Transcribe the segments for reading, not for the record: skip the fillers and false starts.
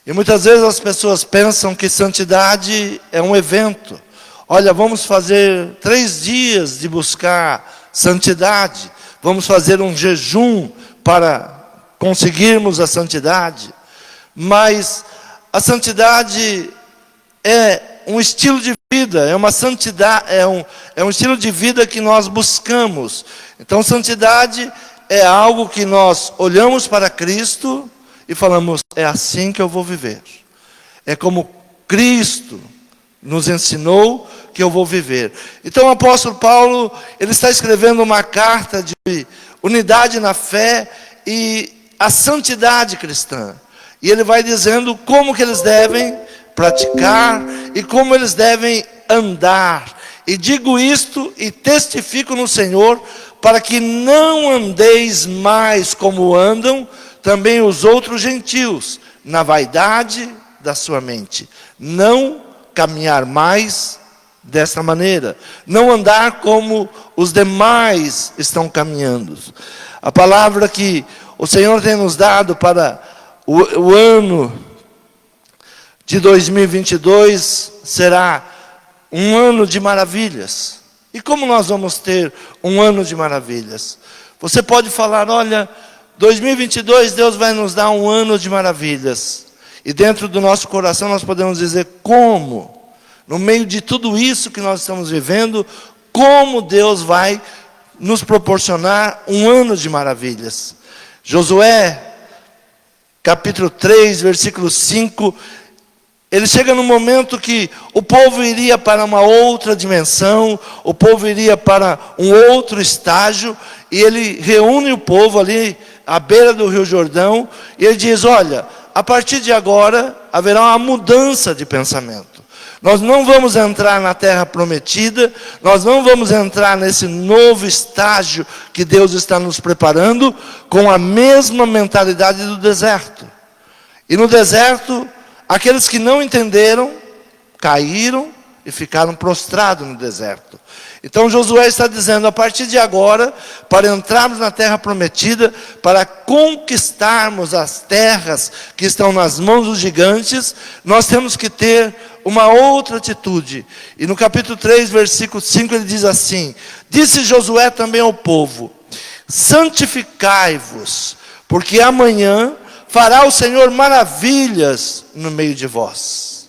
E muitas vezes as pessoas pensam que santidade é um evento. Olha, vamos fazer 3 dias de buscar santidade. Vamos fazer um jejum para conseguirmos a santidade. Mas a santidade é um estilo de vida, é uma santidade, é um estilo de vida que nós buscamos. Então, santidade é algo que nós olhamos para Cristo e falamos, é assim que eu vou viver. É como Cristo nos ensinou que eu vou viver. Então o apóstolo Paulo, ele está escrevendo uma carta de unidade na fé e a santidade cristã. E ele vai dizendo como que eles devem praticar e como eles devem andar. E digo isto e testifico no Senhor, para que não andeis mais como andam também os outros gentios, na vaidade da sua mente. Não caminhar mais dessa maneira. Não andar como os demais estão caminhando. A palavra que o Senhor tem nos dado para o ano de 2022 será um ano de maravilhas. E como nós vamos ter um ano de maravilhas? Você pode falar, olha, 2022 Deus vai nos dar um ano de maravilhas. E dentro do nosso coração nós podemos dizer como, no meio de tudo isso que nós estamos vivendo, como Deus vai nos proporcionar um ano de maravilhas. Josué, capítulo 3, versículo 5, ele chega no momento que o povo iria para uma outra dimensão, o povo iria para um outro estágio, e ele reúne o povo ali à beira do Rio Jordão, e ele diz, olha, a partir de agora haverá uma mudança de pensamento. Nós não vamos entrar na terra prometida, nós não vamos entrar nesse novo estágio que Deus está nos preparando com a mesma mentalidade do deserto. E no deserto, aqueles que não entenderam, caíram e ficaram prostrados no deserto. Então Josué está dizendo, a partir de agora, para entrarmos na terra prometida, para conquistarmos as terras que estão nas mãos dos gigantes, nós temos que ter uma outra atitude. E no capítulo 3, versículo 5, ele diz assim, disse Josué também ao povo, santificai-vos, porque amanhã fará o Senhor maravilhas no meio de vós.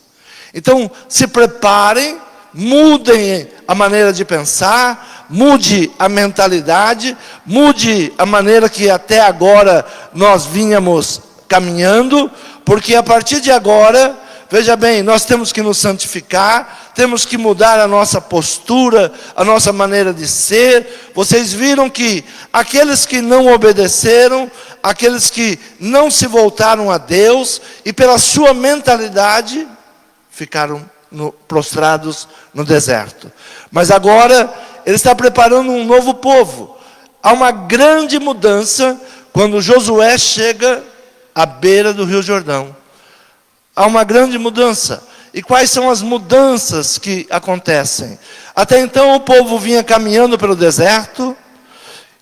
Então, se preparem, mudem a maneira de pensar, mude a mentalidade, mude a maneira que até agora nós vínhamos caminhando, porque a partir de agora, veja bem, nós temos que nos santificar, temos que mudar a nossa postura, a nossa maneira de ser. Vocês viram que aqueles que não obedeceram, aqueles que não se voltaram a Deus, e pela sua mentalidade, ficaram prostrados no deserto. Mas agora, ele está preparando um novo povo. Há uma grande mudança, quando Josué chega à beira do Rio Jordão. Há uma grande mudança. E quais são as mudanças que acontecem? Até então o povo vinha caminhando pelo deserto,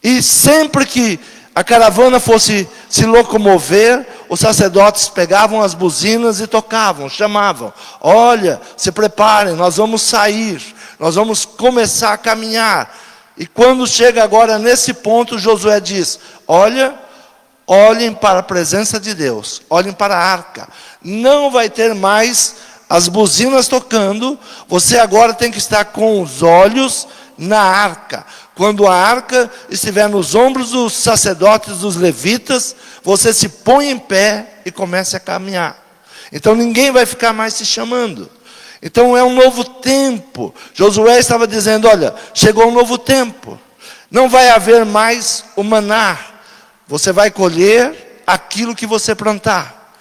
e sempre que a caravana fosse se locomover, os sacerdotes pegavam as buzinas e tocavam, chamavam. Olha, se preparem, nós vamos sair, nós vamos começar a caminhar. E quando chega agora nesse ponto, Josué diz, olha, olhem para a presença de Deus, olhem para a arca. Não vai ter mais as buzinas tocando, você agora tem que estar com os olhos na arca. Quando a arca estiver nos ombros dos sacerdotes, dos levitas, você se põe em pé e comece a caminhar. Então ninguém vai ficar mais se chamando. Então é um novo tempo. Josué estava dizendo, olha, chegou um novo tempo. Não vai haver mais o maná. Você vai colher aquilo que você plantar.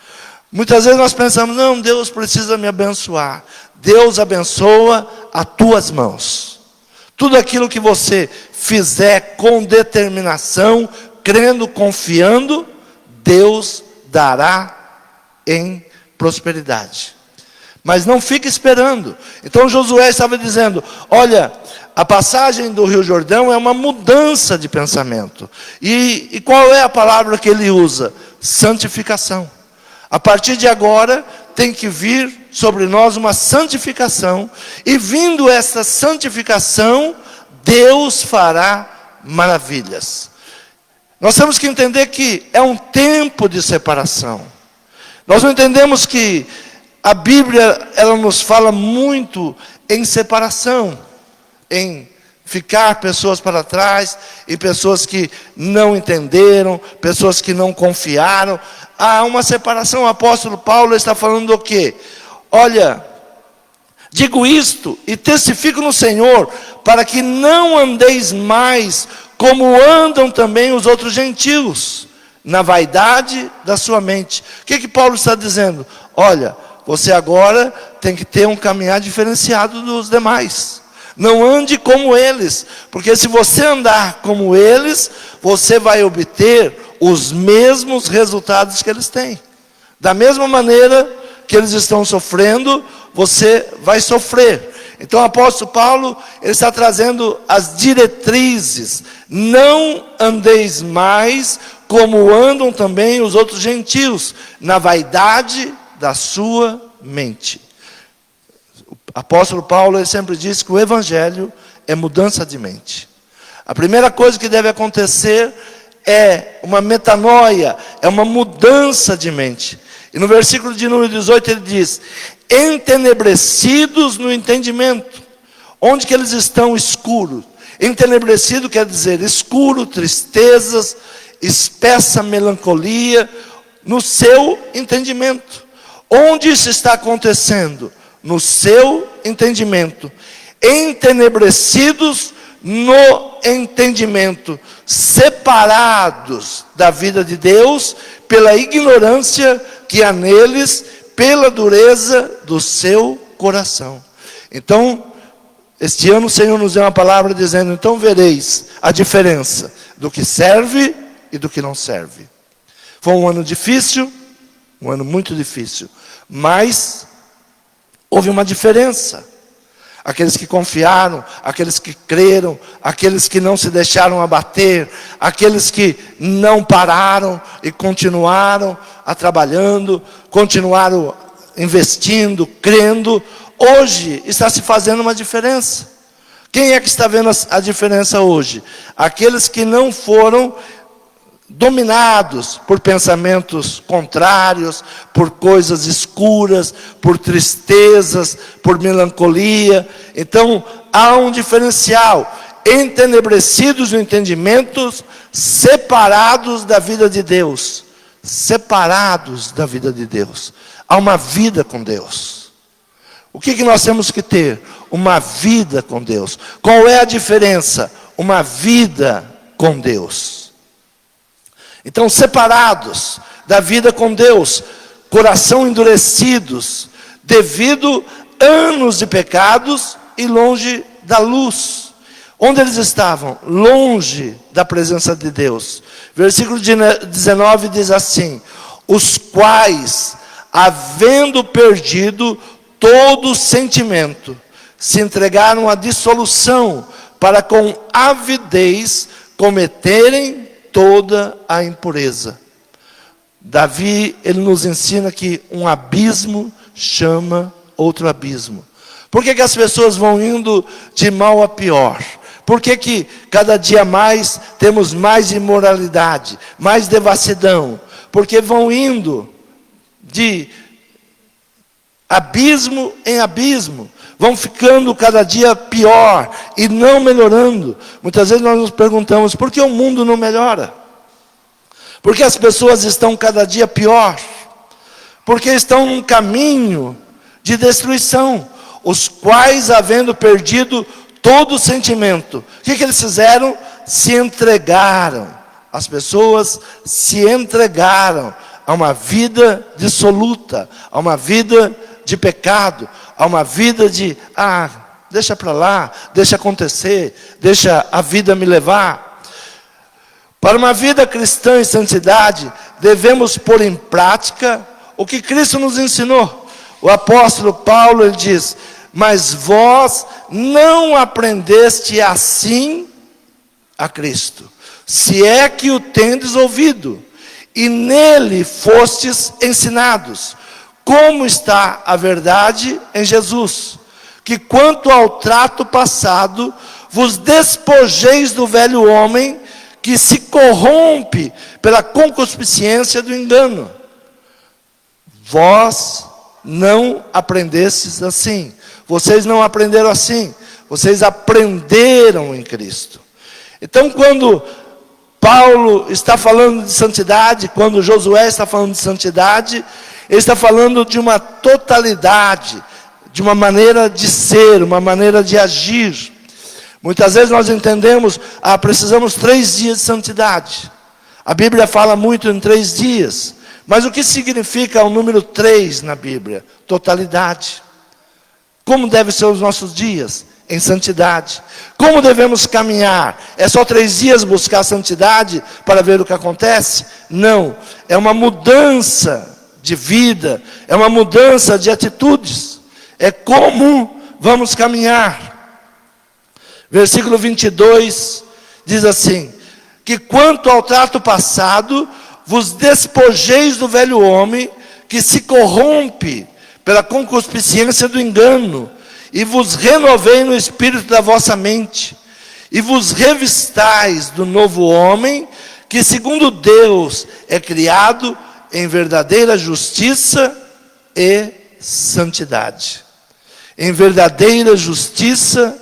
Muitas vezes nós pensamos, não, Deus precisa me abençoar. Deus abençoa as tuas mãos. Tudo aquilo que você fizer com determinação, crendo, confiando, Deus dará em prosperidade. Mas não fique esperando. Então Josué estava dizendo, olha, a passagem do Rio Jordão é uma mudança de pensamento. E qual é a palavra que ele usa? Santificação. A partir de agora, tem que vir sobre nós uma santificação. E vindo essa santificação, Deus fará maravilhas. Nós temos que entender que é um tempo de separação. Nós não entendemos que a Bíblia, ela nos fala muito em separação, em ficar pessoas para trás, e pessoas que não entenderam, pessoas que não confiaram. Há uma separação. O apóstolo Paulo está falando do quê? Olha, digo isto e testifico no Senhor, para que não andeis mais como andam também os outros gentios, na vaidade da sua mente. O que Paulo está dizendo? Olha, você agora tem que ter um caminhar diferenciado dos demais. Não ande como eles, porque se você andar como eles, você vai obter os mesmos resultados que eles têm. Da mesma maneira que eles estão sofrendo, você vai sofrer. Então o apóstolo Paulo, ele está trazendo as diretrizes. Não andeis mais como andam também os outros gentios, na vaidade da sua mente. O apóstolo Paulo, ele sempre diz que o evangelho é mudança de mente. A primeira coisa que deve acontecer é uma metanoia, é uma mudança de mente. E no versículo de número 18 ele diz: entenebrecidos no entendimento. Onde que eles estão? Escuros. Entenebrecido quer dizer escuro, tristezas, espessa melancolia, no seu entendimento. Onde isso está acontecendo? No seu entendimento. Entenebrecidos no entendimento, separados da vida de Deus, pela ignorância que há neles, pela dureza do seu coração. Então, este ano o Senhor nos deu uma palavra dizendo: então vereis a diferença do que serve e do que não serve. Foi um ano difícil, um ano muito difícil, mas houve uma diferença. Aqueles que confiaram, aqueles que creram, aqueles que não se deixaram abater, aqueles que não pararam e continuaram trabalhando, continuaram investindo, crendo, hoje está se fazendo uma diferença. Quem é que está vendo a diferença hoje? Aqueles que não foram dominados por pensamentos contrários, por coisas escuras, por tristezas, por melancolia. Então, há um diferencial. Entenebrecidos no entendimento, separados da vida de Deus. Separados da vida de Deus. Há uma vida com Deus. O que nós temos que ter? Uma vida com Deus. Qual é a diferença? Uma vida com Deus. Então, separados da vida com Deus, coração endurecidos, devido anos de pecados e longe da luz. Onde eles estavam? Longe da presença de Deus. Versículo 19 diz assim: os quais, havendo perdido todo sentimento, se entregaram à dissolução, para com avidez cometerem toda a impureza. Davi, ele nos ensina que um abismo chama outro abismo. Por que as pessoas vão indo de mal a pior? Por que cada dia mais temos mais imoralidade, mais devassidão? Porque vão indo de abismo em abismo, vão ficando cada dia pior e não melhorando. Muitas vezes nós nos perguntamos: por que o mundo não melhora? Por que as pessoas estão cada dia pior? Porque estão num caminho de destruição, os quais, havendo perdido todo o sentimento, o que eles fizeram? Se entregaram. As pessoas se entregaram a uma vida dissoluta, a uma vida de pecado, a uma vida de, deixa para lá, deixa acontecer, deixa a vida me levar. Para uma vida cristã em santidade, devemos pôr em prática o que Cristo nos ensinou. O apóstolo Paulo, ele diz: mas vós não aprendeste assim a Cristo, se é que o tendes ouvido, e nele fostes ensinados, como está a verdade em Jesus, que quanto ao trato passado, vos despojeis do velho homem, que se corrompe pela concupiscência do engano. Vós não aprendestes assim. Vocês não aprenderam assim. Vocês aprenderam em Cristo. Então, quando Paulo está falando de santidade, quando Josué está falando de santidade, ele está falando de uma totalidade, de uma maneira de ser, uma maneira de agir. Muitas vezes nós entendemos, precisamos 3 dias de santidade. A Bíblia fala muito em 3 dias. Mas o que significa o número 3 na Bíblia? Totalidade. Como devem ser os nossos dias? Em santidade. Como devemos caminhar? É só 3 dias buscar santidade para ver o que acontece? Não. É uma mudança de vida. É uma mudança de atitudes. É como vamos caminhar. Versículo 22 diz assim: que quanto ao trato passado, vos despojeis do velho homem, que se corrompe pela concupiscência do engano, e vos renovei no espírito da vossa mente, e vos revistais do novo homem, que segundo Deus é criado em verdadeira justiça e santidade. Em verdadeira justiça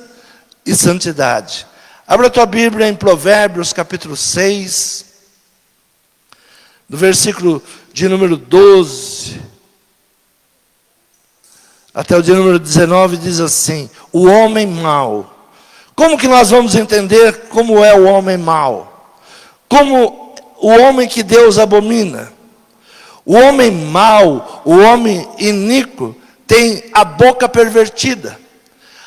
e santidade. Abra a tua Bíblia em Provérbios capítulo 6, no versículo de número 12, até o de número 19, diz assim: o homem mau. Como que nós vamos entender como é o homem mau? Como o homem que Deus abomina. O homem mau, o homem iníquo, tem a boca pervertida.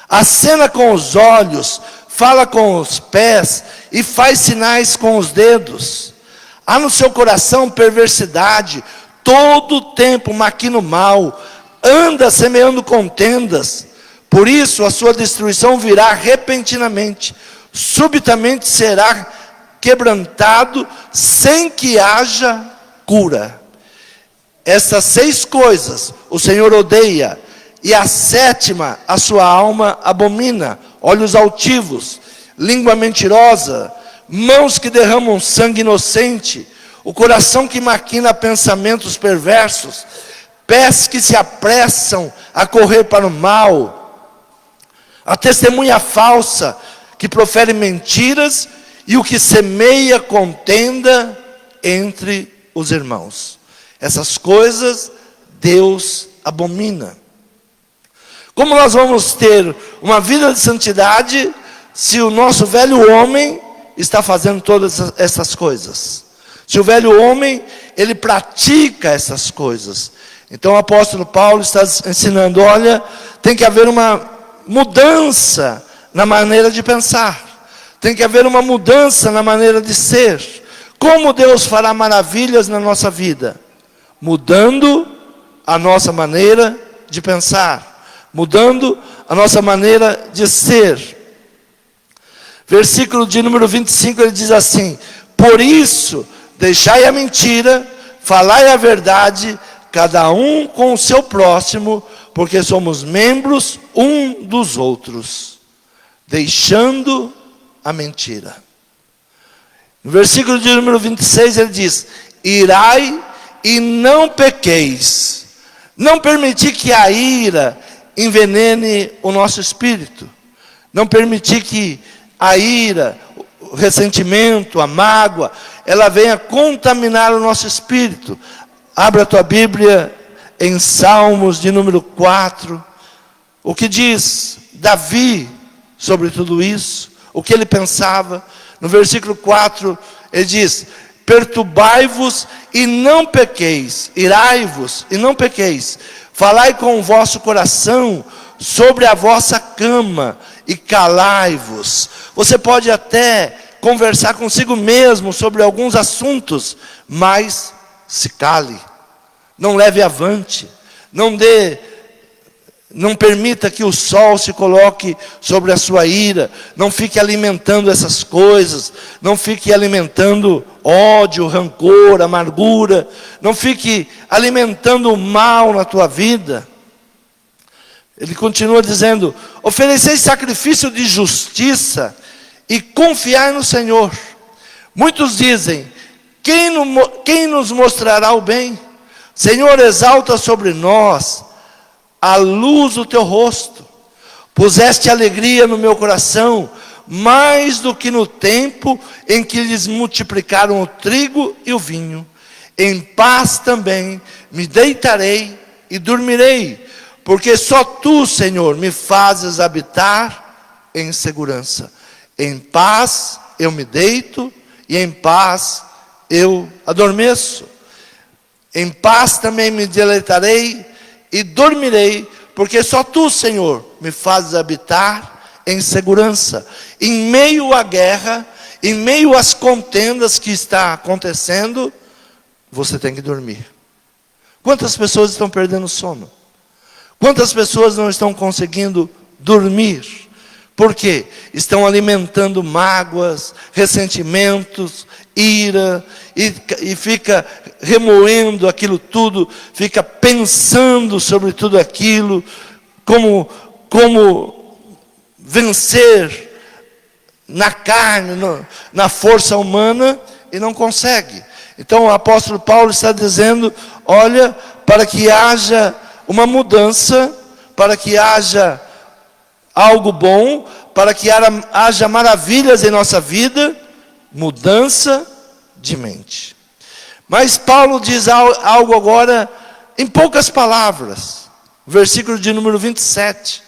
Acena com os olhos, fala com os pés e faz sinais com os dedos. Há no seu coração perversidade, todo o tempo maquina o mal, anda semeando contendas. Por isso a sua destruição virá repentinamente, subitamente será quebrantado, sem que haja cura. Essas 6 coisas o Senhor odeia, e a 7ª a sua alma abomina: olhos altivos, língua mentirosa, mãos que derramam sangue inocente, o coração que maquina pensamentos perversos, pés que se apressam a correr para o mal, a testemunha falsa que profere mentiras, e o que semeia contenda entre os irmãos. Essas coisas Deus abomina. Como nós vamos ter uma vida de santidade se o nosso velho homem está fazendo todas essas coisas? Se o velho homem, ele pratica essas coisas. Então o apóstolo Paulo está ensinando, olha, tem que haver uma mudança na maneira de pensar. Tem que haver uma mudança na maneira de ser. Como Deus fará maravilhas na nossa vida? Mudando a nossa maneira de pensar. Mudando a nossa maneira de ser. Versículo de número 25, ele diz assim: por isso, deixai a mentira, falai a verdade, cada um com o seu próximo, porque somos membros um dos outros. Deixando a mentira. No versículo de número 26, ele diz: irai e não pequeis. Não permitir que a ira envenene o nosso espírito. Não permitir que a ira, o ressentimento, a mágoa, ela venha contaminar o nosso espírito. Abra a tua Bíblia em Salmos de número 4. O que diz Davi sobre tudo isso? O que ele pensava? No versículo 4, ele diz: perturbai-vos e não pequeis, irai-vos e não pequeis, falai com o vosso coração sobre a vossa cama e calai-vos. Você pode até conversar consigo mesmo sobre alguns assuntos, mas se cale, não leve avante, não dê Não permita que o sol se coloque sobre a sua ira. Não fique alimentando essas coisas. Não fique alimentando ódio, rancor, amargura. Não fique alimentando o mal na tua vida. Ele continua dizendo: ofereceis sacrifício de justiça e confiai no Senhor. Muitos dizem: quem nos mostrará o bem? Senhor, exalta sobre nós a luz do teu rosto. Puseste alegria no meu coração, mais do que no tempo em que lhes multiplicaram o trigo e o vinho. Em paz também me deitarei e dormirei, porque só tu, Senhor, me fazes habitar em segurança. Em paz eu me deito e em paz eu adormeço. Em paz também me deleitarei e dormirei, porque só tu, Senhor, me fazes habitar em segurança. Em meio à guerra, em meio às contendas que está acontecendo, você tem que dormir. Quantas pessoas estão perdendo sono? Quantas pessoas não estão conseguindo dormir? Por quê? Estão alimentando mágoas, ressentimentos, ira, e fica remoendo aquilo tudo, fica pensando sobre tudo aquilo, como vencer na carne, na força humana, e não consegue. Então o apóstolo Paulo está dizendo: olha, para que haja uma mudança, para que haja algo bom, para que haja maravilhas em nossa vida, mudança de mente. Mas Paulo diz algo agora, em poucas palavras, versículo de número 27.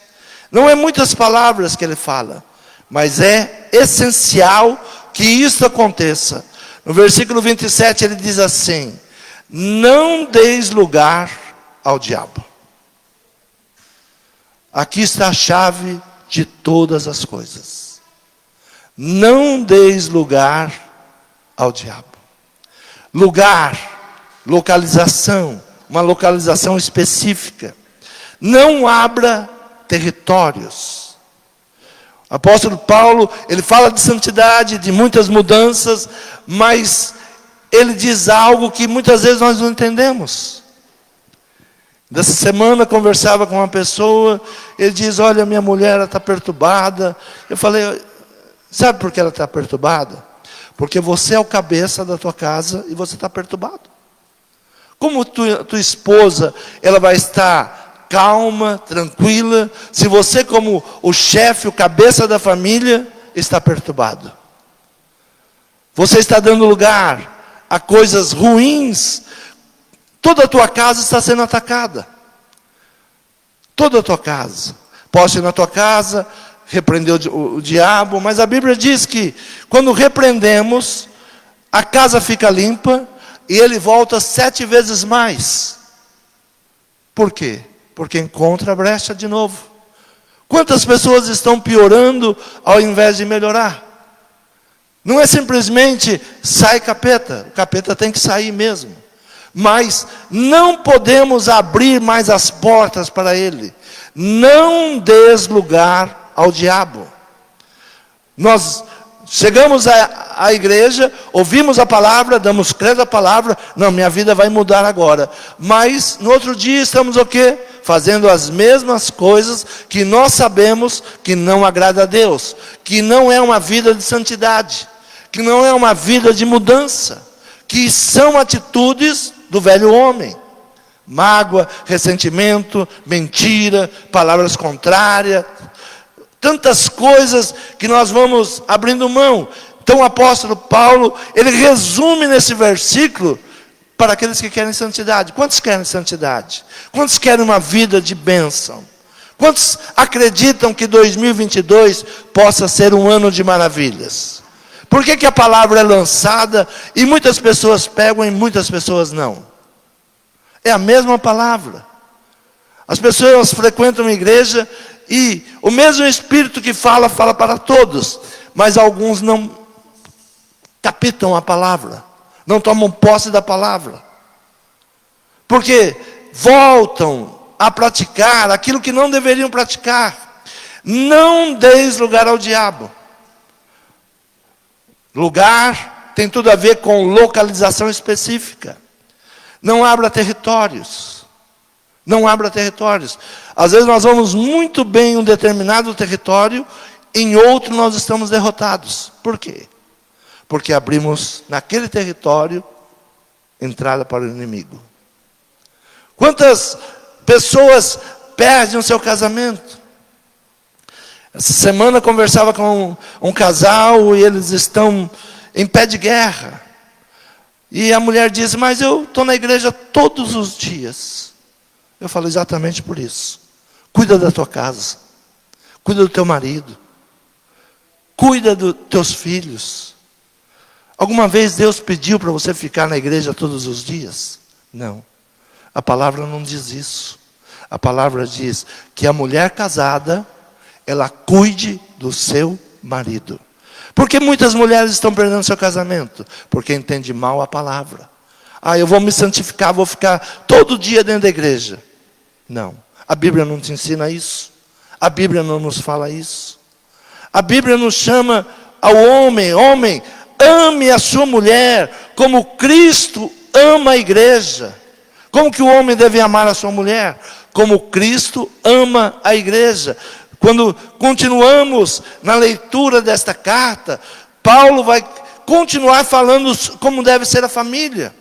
Não é muitas palavras que ele fala, mas é essencial que isso aconteça. No versículo 27 ele diz assim: não deis lugar ao diabo. Aqui está a chave de todas as coisas. Não deis lugar ao diabo. Lugar, localização, uma localização específica. Não abra territórios. O apóstolo Paulo, ele fala de santidade, de muitas mudanças, mas ele diz algo que muitas vezes nós não entendemos. Dessa semana conversava com uma pessoa, ele diz: olha, minha mulher está perturbada. Eu falei: sabe por que ela está perturbada? Porque você é o cabeça da tua casa e você está perturbado. Como tua esposa, ela vai estar calma, tranquila, se você, como o chefe, o cabeça da família, está perturbado? Você está dando lugar a coisas ruins. Toda a tua casa está sendo atacada. Toda a tua casa. Posso ir na tua casa, repreender o diabo, mas a Bíblia diz que quando repreendemos, a casa fica limpa e ele volta 7 vezes mais. Por quê? Porque encontra a brecha de novo. Quantas pessoas estão piorando ao invés de melhorar? Não é simplesmente sai capeta, o capeta tem que sair mesmo. Mas não podemos abrir mais as portas para ele. Não des lugar ao diabo. Nós chegamos à igreja, ouvimos a palavra, damos crédito à palavra, não, minha vida vai mudar agora. Mas no outro dia estamos o quê? Fazendo as mesmas coisas que nós sabemos que não agrada a Deus, que não é uma vida de santidade, que não é uma vida de mudança, que são atitudes do velho homem. Mágoa, ressentimento, mentira, palavras contrárias, tantas coisas que nós vamos abrindo mão. Então o apóstolo Paulo, ele resume nesse versículo para aqueles que querem santidade. Quantos querem santidade? Quantos querem uma vida de bênção? Quantos acreditam que 2022 possa ser um ano de maravilhas? Por que a palavra é lançada e muitas pessoas pegam e muitas pessoas não? É a mesma palavra. As pessoas frequentam a igreja e o mesmo Espírito que fala para todos, mas alguns não captam a palavra, não tomam posse da palavra, porque voltam a praticar aquilo que não deveriam praticar. Não deis lugar ao diabo. Lugar tem tudo a ver com localização específica. Não abra territórios. Não abra territórios. Às vezes nós vamos muito bem em um determinado território, em outro nós estamos derrotados. Por quê? Porque abrimos naquele território entrada para o inimigo. Quantas pessoas perdem o seu casamento? Essa semana eu conversava com um casal e eles estão em pé de guerra. E a mulher diz, mas eu estou na igreja todos os dias. Eu falo, exatamente por isso. Cuida da tua casa. Cuida do teu marido. Cuida dos teus filhos. Alguma vez Deus pediu para você ficar na igreja todos os dias? Não. A palavra não diz isso. A palavra diz que a mulher casada, ela cuide do seu marido. Por que muitas mulheres estão perdendo seu casamento? Porque entendem mal a palavra. Eu vou me santificar, vou ficar todo dia dentro da igreja. Não, a Bíblia não te ensina isso. A Bíblia não nos fala isso. A Bíblia nos chama ao homem, ame a sua mulher, como Cristo ama a igreja. Como que o homem deve amar a sua mulher? Como Cristo ama a igreja. Quando continuamos na leitura desta carta, Paulo vai continuar falando como deve ser a família,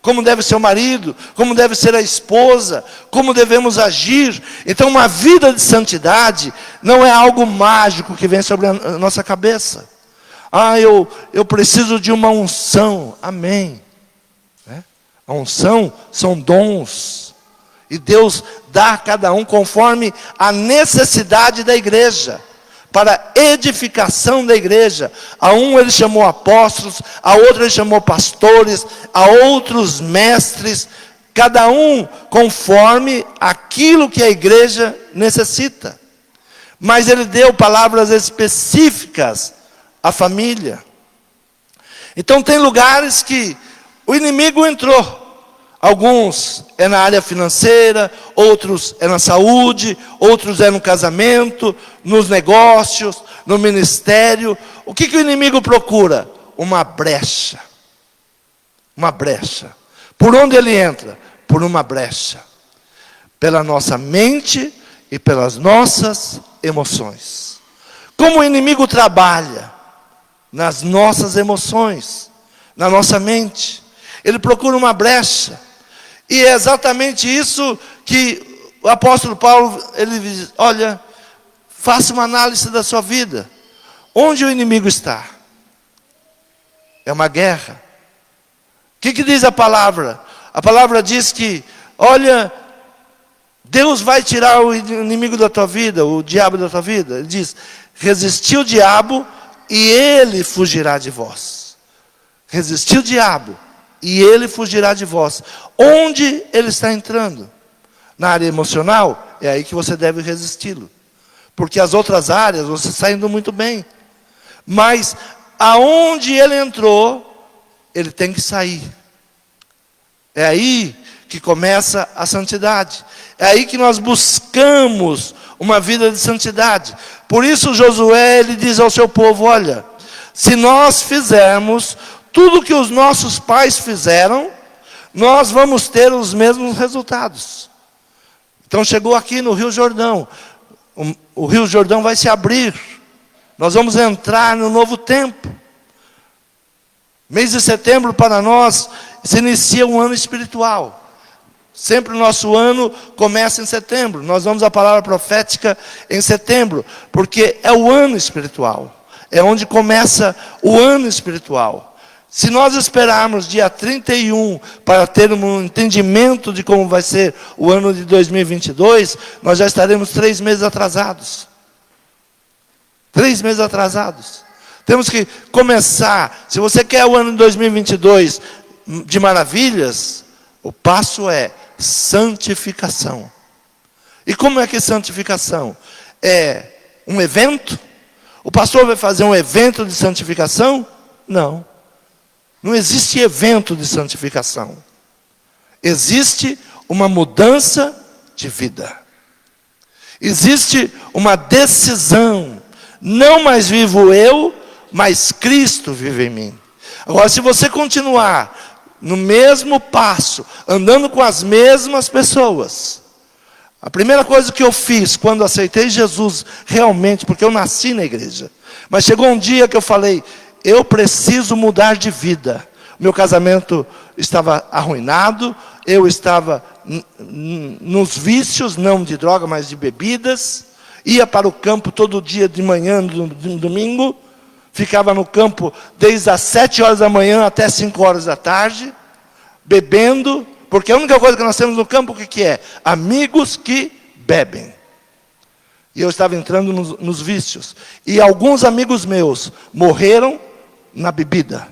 como deve ser o marido, como deve ser a esposa, como devemos agir. Então uma vida de santidade não é algo mágico que vem sobre a nossa cabeça. Eu preciso de uma unção. Amém. A unção são dons. E Deus dá a cada um conforme a necessidade da igreja, para edificação da igreja. A um ele chamou apóstolos, a outro ele chamou pastores, a outros mestres, cada um conforme aquilo que a igreja necessita. Mas ele deu palavras específicas à família. Então tem lugares que o inimigo entrou. Alguns é na área financeira, outros é na saúde, outros é no casamento, nos negócios, no ministério. O que o inimigo procura? Uma brecha. Uma brecha. Por onde ele entra? Por uma brecha. Pela nossa mente e pelas nossas emoções. Como o inimigo trabalha? Nas nossas emoções, na nossa mente. Ele procura uma brecha. E é exatamente isso que o apóstolo Paulo, ele diz, olha, faça uma análise da sua vida. Onde o inimigo está? É uma guerra. O que diz a palavra? A palavra diz que, olha, Deus vai tirar o inimigo da tua vida, o diabo da tua vida. Ele diz, resistir o diabo e ele fugirá de vós. Resistir o diabo e ele fugirá de vós. Onde ele está entrando? Na área emocional? É aí que você deve resisti-lo. Porque as outras áreas você está indo muito bem. Mas aonde ele entrou, ele tem que sair. É aí que começa a santidade. É aí que nós buscamos uma vida de santidade. Por isso Josué, ele diz ao seu povo, olha, se nós fizermos tudo que os nossos pais fizeram, nós vamos ter os mesmos resultados. Então chegou aqui no Rio Jordão. O Rio Jordão vai se abrir. Nós vamos entrar no novo tempo. Mês de setembro para nós se inicia um ano espiritual. Sempre o nosso ano começa em setembro. Nós damos a palavra profética em setembro, porque é o ano espiritual. É onde começa o ano espiritual. Se nós esperarmos dia 31 para ter um entendimento de como vai ser o ano de 2022, nós já estaremos 3 meses atrasados. 3 meses atrasados. Temos que começar. Se você quer o ano de 2022 de maravilhas, o passo é santificação. E como é que é santificação? É um evento? O pastor vai fazer um evento de santificação? Não. Não existe evento de santificação. Existe uma mudança de vida. Existe uma decisão. Não mais vivo eu, mas Cristo vive em mim. Agora, se você continuar no mesmo passo, andando com as mesmas pessoas, a primeira coisa que eu fiz quando aceitei Jesus realmente, porque eu nasci na igreja, mas chegou um dia que eu falei, eu preciso mudar de vida. Meu casamento estava arruinado, eu estava nos vícios, não de droga, mas de bebidas. Ia para o campo todo dia de manhã, no domingo. Ficava no campo desde as 7 horas da manhã até 5 horas da tarde, bebendo. Porque a única coisa que nós temos no campo, o que é? Amigos que bebem. E eu estava entrando nos vícios. E alguns amigos meus morreram na bebida.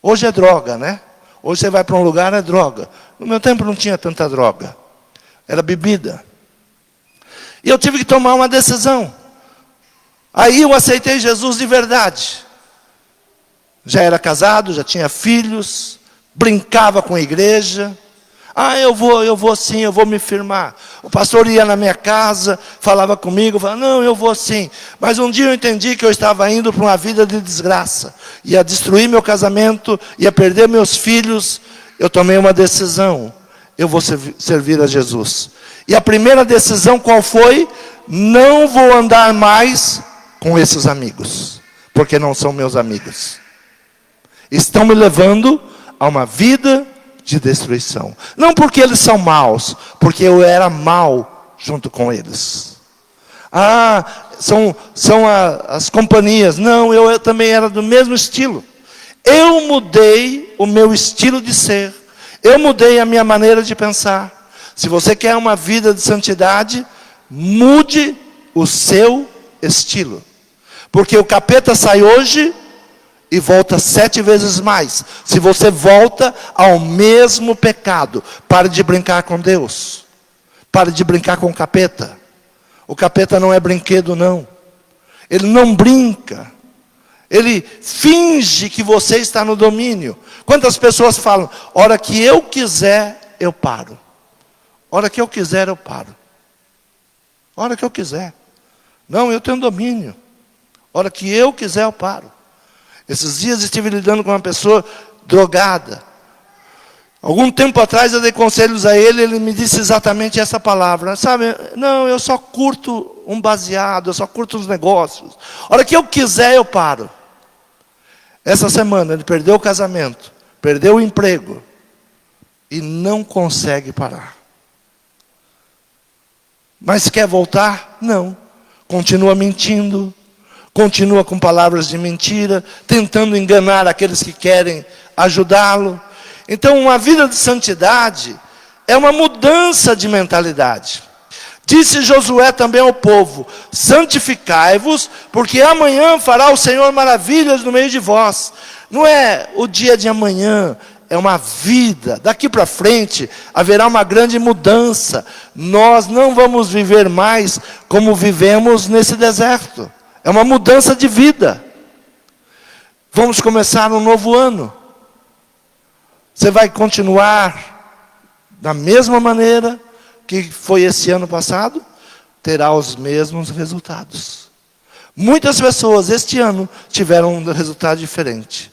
Hoje é droga, né? Hoje você vai para um lugar, é droga. No meu tempo não tinha tanta droga. Era bebida. E eu tive que tomar uma decisão. Aí eu aceitei Jesus de verdade. Já era casado, já tinha filhos, brincava com a igreja. Eu vou sim, eu vou me firmar. O pastor ia na minha casa, falava comigo, falava, não, eu vou sim. Mas um dia eu entendi que eu estava indo para uma vida de desgraça. Ia destruir meu casamento, ia perder meus filhos. Eu tomei uma decisão. Eu vou servir a Jesus. E a primeira decisão qual foi? Não vou andar mais com esses amigos. Porque não são meus amigos. Estão me levando a uma vida de destruição. Não porque eles são maus, porque eu era mau junto com eles. São as companhias. Não, eu também era do mesmo estilo. Eu mudei o meu estilo de ser. Eu mudei a minha maneira de pensar. Se você quer uma vida de santidade, mude o seu estilo. Porque o capeta sai hoje e volta 7 vezes mais. Se você volta ao mesmo pecado, pare de brincar com Deus. Pare de brincar com o capeta. O capeta não é brinquedo, não. Ele não brinca. Ele finge que você está no domínio. Quantas pessoas falam, hora que eu quiser, eu paro. Hora que eu quiser, eu paro. Hora que eu quiser. Não, eu tenho domínio. Hora que eu quiser, eu paro. Esses dias estive lidando com uma pessoa drogada. Algum tempo atrás eu dei conselhos a ele, ele me disse exatamente essa palavra. Sabe, não, eu só curto um baseado, eu só curto os negócios. A hora que eu quiser, eu paro. Essa semana ele perdeu o casamento, perdeu o emprego e não consegue parar. Mas quer voltar? Não. Continua mentindo. Continua com palavras de mentira, tentando enganar aqueles que querem ajudá-lo. Então, uma vida de santidade é uma mudança de mentalidade. Disse Josué também ao povo, santificai-vos, porque amanhã fará o Senhor maravilhas no meio de vós. Não é o dia de amanhã, é uma vida. Daqui para frente haverá uma grande mudança. Nós não vamos viver mais como vivemos nesse deserto. É uma mudança de vida. Vamos começar um novo ano. Você vai continuar da mesma maneira que foi esse ano passado? Terá os mesmos resultados. Muitas pessoas este ano tiveram um resultado diferente.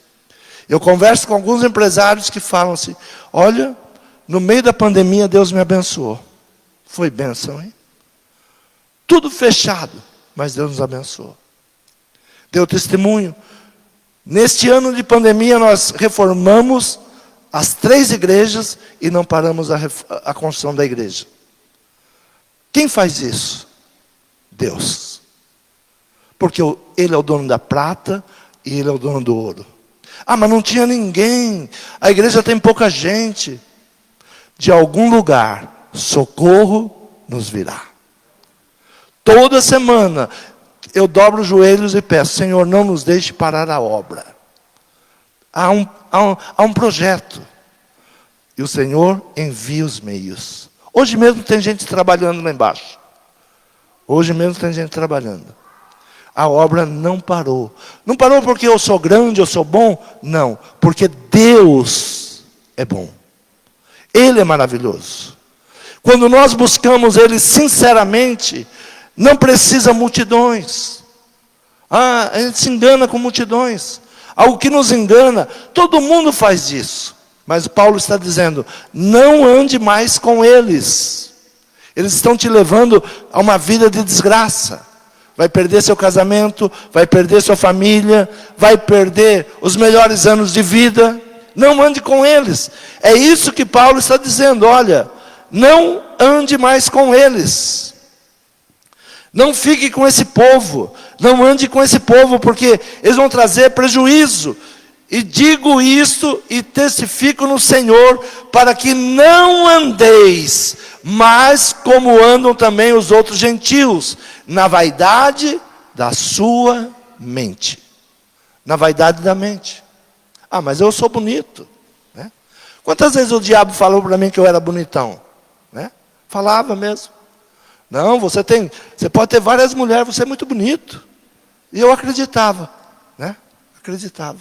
Eu converso com alguns empresários que falam assim, olha, no meio da pandemia Deus me abençoou. Foi bênção, hein? Tudo fechado, mas Deus nos abençoou. Deu testemunho. Neste ano de pandemia, nós reformamos as 3 igrejas e não paramos a construção da igreja. Quem faz isso? Deus. Porque Ele é o dono da prata e Ele é o dono do ouro. Mas não tinha ninguém. A igreja tem pouca gente. De algum lugar, socorro nos virá. Toda semana eu dobro os joelhos e peço, Senhor, não nos deixe parar a obra. Há um projeto. E o Senhor envia os meios. Hoje mesmo tem gente trabalhando lá embaixo. Hoje mesmo tem gente trabalhando. A obra não parou. Não parou porque eu sou grande, eu sou bom. Não, porque Deus é bom. Ele é maravilhoso. Quando nós buscamos Ele sinceramente, não precisa multidões. A gente se engana com multidões. Algo que nos engana, todo mundo faz isso. Mas Paulo está dizendo, não ande mais com eles. Eles estão te levando a uma vida de desgraça. Vai perder seu casamento, vai perder sua família, vai perder os melhores anos de vida. Não ande com eles. É isso que Paulo está dizendo, olha, não ande mais com eles. Não fique com esse povo, não ande com esse povo, porque eles vão trazer prejuízo. E digo isto e testifico no Senhor, para que não andeis, mas como andam também os outros gentios, na vaidade da sua mente. Na vaidade da mente. Ah, mas eu sou bonito, né? Quantas vezes o diabo falou para mim que eu era bonitão, né? Falava mesmo. Não, você pode ter várias mulheres, você é muito bonito. E eu acreditava, né? Acreditava.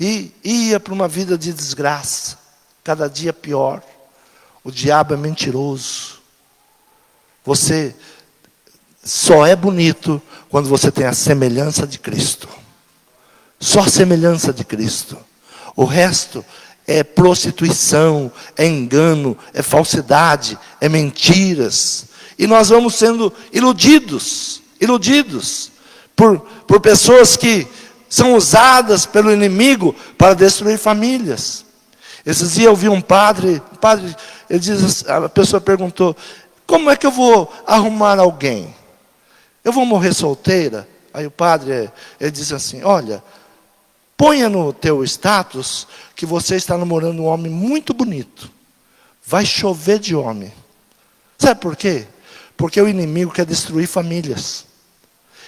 E ia para uma vida de desgraça, cada dia pior. O diabo é mentiroso. Você só é bonito quando você tem a semelhança de Cristo. Só a semelhança de Cristo. O resto é prostituição, é engano, é falsidade, é mentiras. E nós vamos sendo iludidos por pessoas que são usadas pelo inimigo para destruir famílias. Esses dias eu vi um padre, ele diz, a pessoa perguntou, como é que eu vou arrumar alguém? Eu vou morrer solteira? Aí o padre, ele diz assim, olha, ponha no teu status que você está namorando um homem muito bonito. Vai chover de homem. Sabe por quê? Porque o inimigo quer destruir famílias.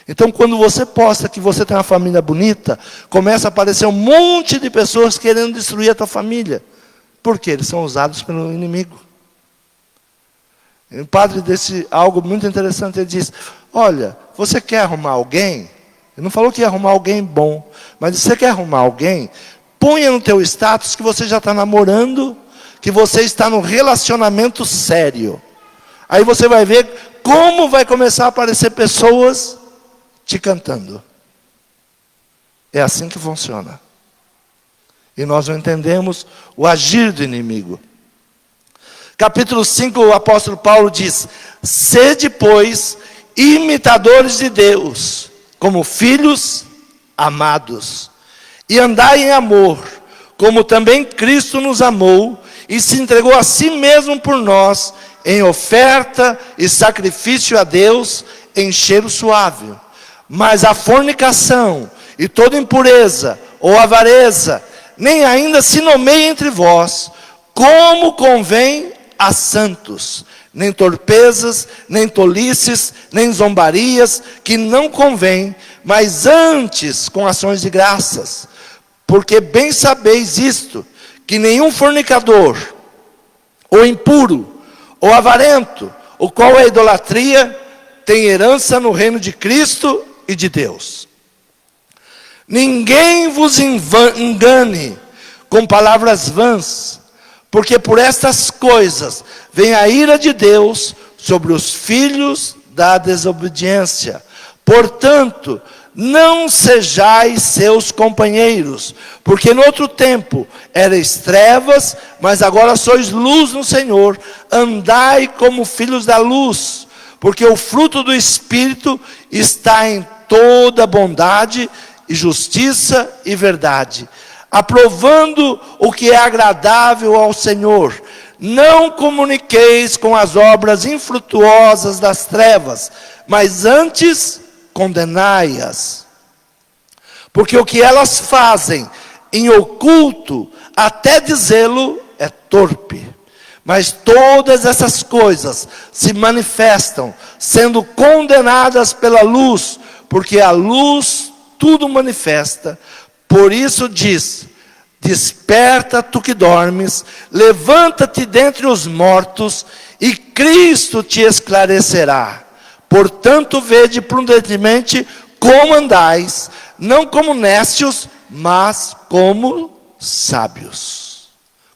Então, quando você posta que você tem uma família bonita, começa a aparecer um monte de pessoas querendo destruir a tua família. Por quê? Eles são usados pelo inimigo. E o padre disse algo muito interessante. Ele diz, olha, você quer arrumar alguém? Ele não falou que ia arrumar alguém bom. Mas se você quer arrumar alguém, ponha no teu status que você já está namorando, que você está num relacionamento sério. Aí você vai ver como vai começar a aparecer pessoas te cantando. É assim que funciona. E nós não entendemos o agir do inimigo. Capítulo 5, o apóstolo Paulo diz, sede, pois, imitadores de Deus, como filhos amados, e andai em amor, como também Cristo nos amou, e se entregou a si mesmo por nós, em oferta e sacrifício a Deus, em cheiro suave. Mas a fornicação e toda impureza ou avareza, nem ainda se nomeie entre vós, como convém a santos, nem torpezas, nem tolices, nem zombarias, que não convém, mas antes com ações de graças. Porque bem sabeis isto, que nenhum fornicador, ou impuro, ou avarento, o qual é idolatria, tem herança no reino de Cristo e de Deus. Ninguém vos engane com palavras vãs, porque por estas coisas vem a ira de Deus sobre os filhos da desobediência. Portanto, não sejais seus companheiros, porque no outro tempo erais trevas, mas agora sois luz no Senhor. Andai como filhos da luz, porque o fruto do Espírito está em toda bondade e justiça e verdade, aprovando o que é agradável ao Senhor. Não comuniqueis com as obras infrutuosas das trevas, mas antes condenai-as. Porque o que elas fazem em oculto, até dizê-lo, é torpe. Mas todas essas coisas se manifestam, sendo condenadas pela luz, porque a luz tudo manifesta. Por isso diz, desperta tu que dormes, levanta-te dentre os mortos, e Cristo te esclarecerá. Portanto, vede prudentemente como andais, não como nécios, mas como sábios.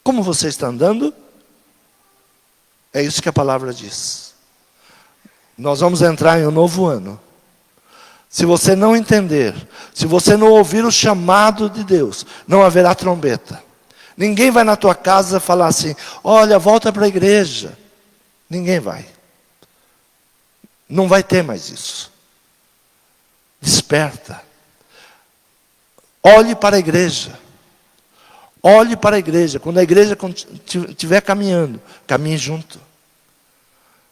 Como você está andando? É isso que a palavra diz. Nós vamos entrar em um novo ano. Se você não entender, se você não ouvir o chamado de Deus, não haverá trombeta. Ninguém vai na tua casa falar assim, olha, volta para a igreja. Ninguém vai. Não vai ter mais isso. Desperta. Olhe para a igreja. Olhe para a igreja. Quando a igreja estiver caminhando, caminhe junto.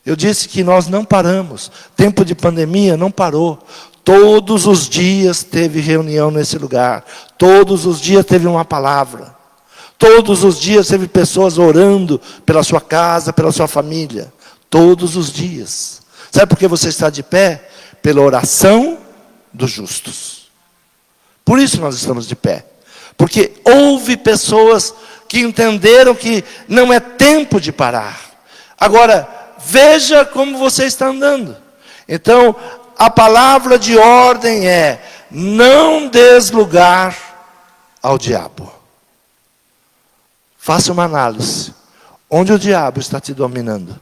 Eu disse que nós não paramos. Tempo de pandemia não parou. Todos os dias teve reunião nesse lugar. Todos os dias teve uma palavra. Todos os dias teve pessoas orando pela sua casa, pela sua família. Todos os dias. Sabe por que você está de pé? Pela oração dos justos. Por isso nós estamos de pé. Porque houve pessoas que entenderam que não é tempo de parar. Agora, veja como você está andando. Então, a palavra de ordem é: não des lugar ao diabo. Faça uma análise. Onde o diabo está te dominando?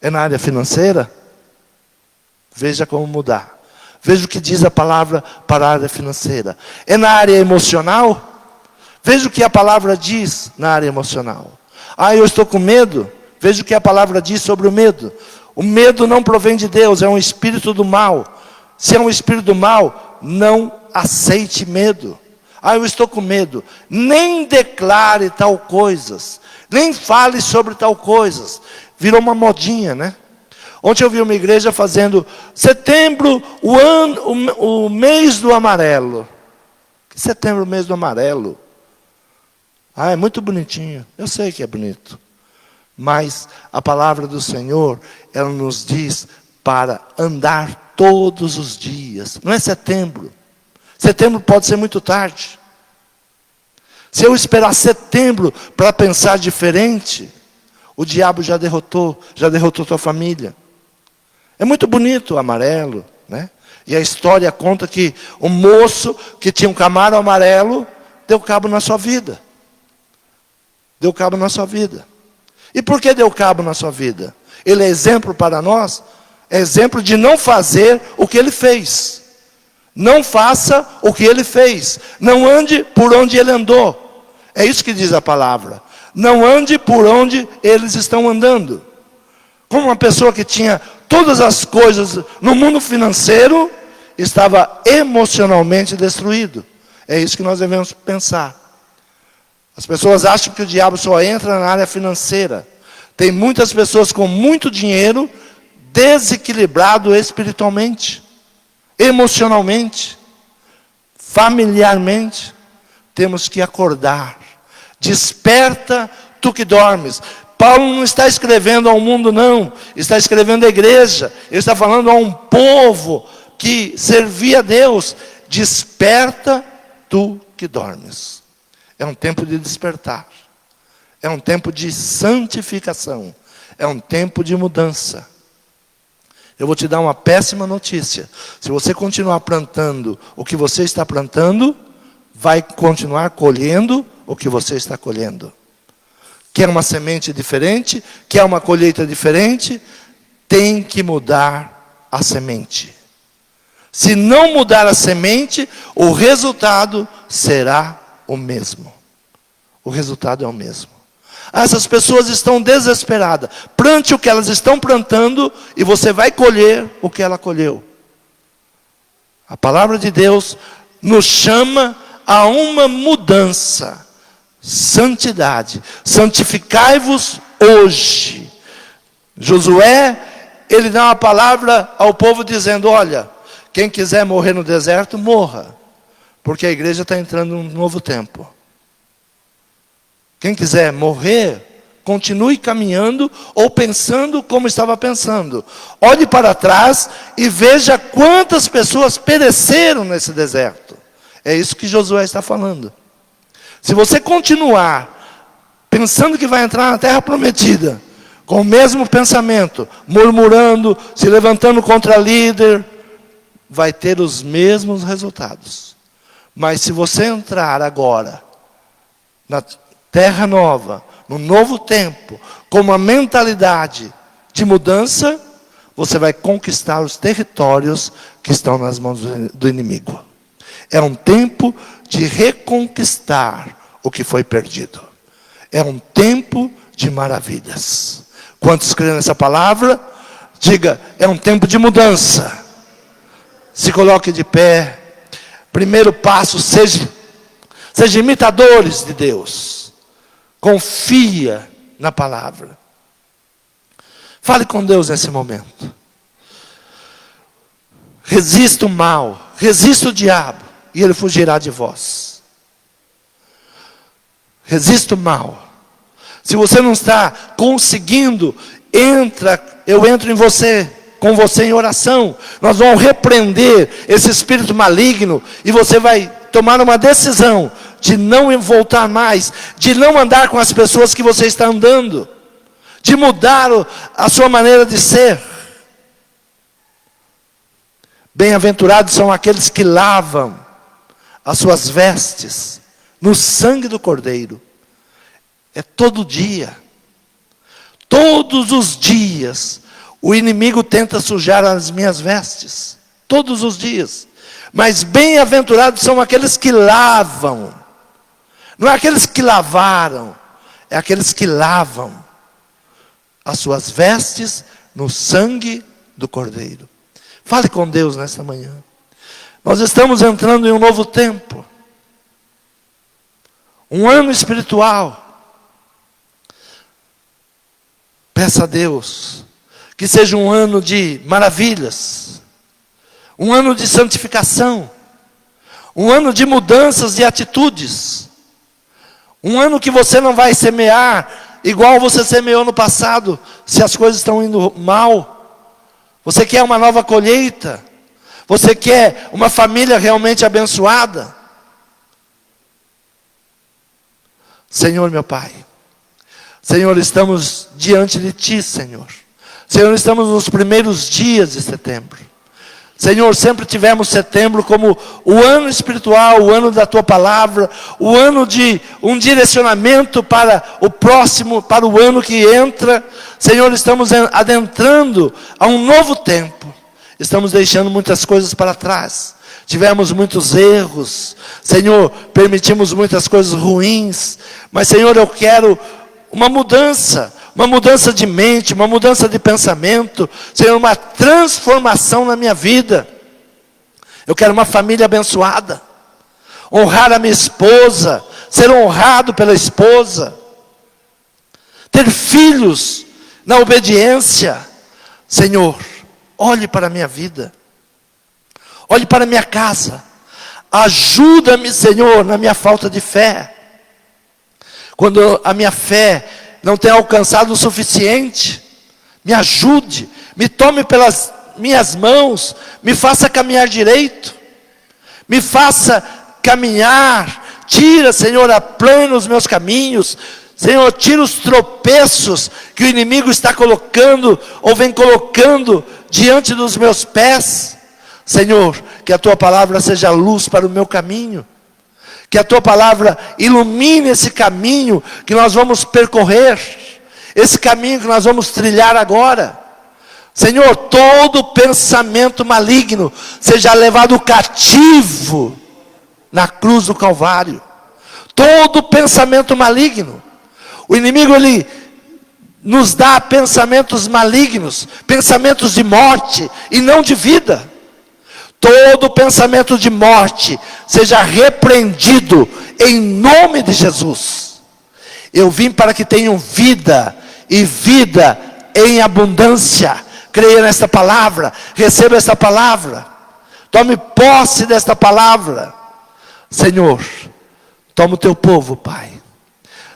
É na área financeira? Veja como mudar. Veja o que diz a palavra para a área financeira. É na área emocional? Veja o que a palavra diz na área emocional. Ah, eu estou com medo? Veja o que a palavra diz sobre o medo. O medo não provém de Deus, é um espírito do mal. Se é um espírito do mal, não aceite medo. Ah, eu estou com medo. Nem declare tal coisas. Nem fale sobre tal coisas. Virou uma modinha, né? Ontem eu vi uma igreja fazendo setembro, o mês do amarelo. Setembro, o mês do amarelo. Ah, é muito bonitinho. Eu sei que é bonito. Mas a palavra do Senhor, ela nos diz para andar todos os dias. Não é setembro. Setembro pode ser muito tarde. Se eu esperar setembro para pensar diferente, o diabo já derrotou tua família. É muito bonito o amarelo, né? E a história conta que o moço que tinha um camaro amarelo deu cabo na sua vida. Deu cabo na sua vida. E por que deu cabo na sua vida? Ele é exemplo para nós, é exemplo de não fazer o que ele fez. Não faça o que ele fez. Não ande por onde ele andou. É isso que diz a palavra. Não ande por onde eles estão andando. Como uma pessoa que tinha todas as coisas no mundo financeiro, estava emocionalmente destruído. É isso que nós devemos pensar. As pessoas acham que o diabo só entra na área financeira. Tem muitas pessoas com muito dinheiro, desequilibrado espiritualmente, emocionalmente, familiarmente. Temos que acordar. Desperta, tu que dormes. Paulo não está escrevendo ao mundo, não. Está escrevendo à igreja. Ele está falando a um povo que servia a Deus. Desperta, tu que dormes. É um tempo de despertar. É um tempo de santificação. É um tempo de mudança. Eu vou te dar uma péssima notícia. Se você continuar plantando o que você está plantando, vai continuar colhendo o que você está colhendo. Quer uma semente diferente? Quer uma colheita diferente? Tem que mudar a semente. Se não mudar a semente, o resultado será o mesmo. O resultado é o mesmo. Essas pessoas estão desesperadas. Plante o que elas estão plantando e você vai colher o que ela colheu. A palavra de Deus nos chama a uma mudança. Santidade. Santificai-vos hoje. Josué, ele dá uma palavra ao povo dizendo: olha, quem quiser morrer no deserto, morra. Porque a igreja está entrando num novo tempo. Quem quiser morrer, continue caminhando ou pensando como estava pensando. Olhe para trás e veja quantas pessoas pereceram nesse deserto. É isso que Josué está falando. Se você continuar pensando que vai entrar na terra prometida, com o mesmo pensamento, murmurando, se levantando contra líder, vai ter os mesmos resultados. Mas se você entrar agora na terra nova, no novo tempo, com uma mentalidade de mudança, você vai conquistar os territórios que estão nas mãos do inimigo. É um tempo de reconquistar o que foi perdido. É um tempo de maravilhas. Quantos creem nessa palavra? Diga, é um tempo de mudança. Se coloque de pé. Primeiro passo, seja imitadores de Deus. Confia na palavra. Fale com Deus nesse momento. Resista o mal, resista o diabo, e ele fugirá de vós. Resista o mal. Se você não está conseguindo, eu entro em você, com você em oração. Nós vamos repreender esse espírito maligno, e você vai tomar uma decisão de não voltar mais, de não andar com as pessoas que você está andando, de mudar a sua maneira de ser. Bem-aventurados são aqueles que lavam as suas vestes no sangue do Cordeiro. É todo dia. Todos os dias o inimigo tenta sujar as minhas vestes. Todos os dias. Mas bem-aventurados são aqueles que lavam. Não é aqueles que lavaram, é aqueles que lavam as suas vestes no sangue do Cordeiro. Fale com Deus nesta manhã. Nós estamos entrando em um novo tempo. Um ano espiritual. Peça a Deus que seja um ano de maravilhas. Um ano de santificação. Um ano de mudanças de atitudes. Um ano que você não vai semear igual você semeou no passado, se as coisas estão indo mal. Você quer uma nova colheita? Você quer uma família realmente abençoada? Senhor meu Pai, Senhor, estamos diante de Ti, Senhor. Senhor, estamos nos primeiros dias de setembro. Senhor, sempre tivemos setembro como o ano espiritual, o ano da Tua palavra, o ano de um direcionamento para o próximo, para o ano que entra. Senhor, estamos adentrando a um novo tempo. Estamos deixando muitas coisas para trás. Tivemos muitos erros. Senhor, permitimos muitas coisas ruins. Mas, Senhor, eu quero uma mudança de mente, uma mudança de pensamento, Senhor, uma transformação na minha vida. Eu quero uma família abençoada, honrar a minha esposa, ser honrado pela esposa, ter filhos na obediência. Senhor, olhe para a minha vida, olhe para a minha casa, ajuda-me, Senhor, na minha falta de fé, quando a minha fé não tem alcançado o suficiente, me ajude, me tome pelas minhas mãos, me faça caminhar direito, me faça caminhar, tira, Senhor, aplane os meus caminhos, Senhor, tira os tropeços que o inimigo está colocando, ou vem colocando diante dos meus pés. Senhor, que a Tua palavra seja luz para o meu caminho, que a Tua palavra ilumine esse caminho que nós vamos percorrer, esse caminho que nós vamos trilhar agora. Senhor, todo pensamento maligno seja levado cativo na cruz do Calvário. Todo pensamento maligno. O inimigo, ele nos dá pensamentos malignos, pensamentos de morte e não de vida. Todo pensamento de morte seja repreendido em nome de Jesus. Eu vim para que tenham vida e vida em abundância. Creia nesta palavra, receba esta palavra, tome posse desta palavra. Senhor, toma o Teu povo, Pai.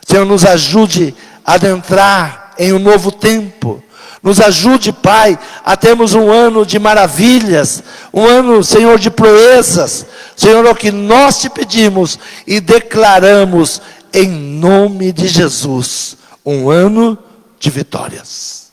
Senhor, nos ajude a adentrar em um novo tempo. Nos ajude, Pai, a termos um ano de maravilhas, um ano, Senhor, de proezas. Senhor, é o que nós Te pedimos e declaramos em nome de Jesus, um ano de vitórias.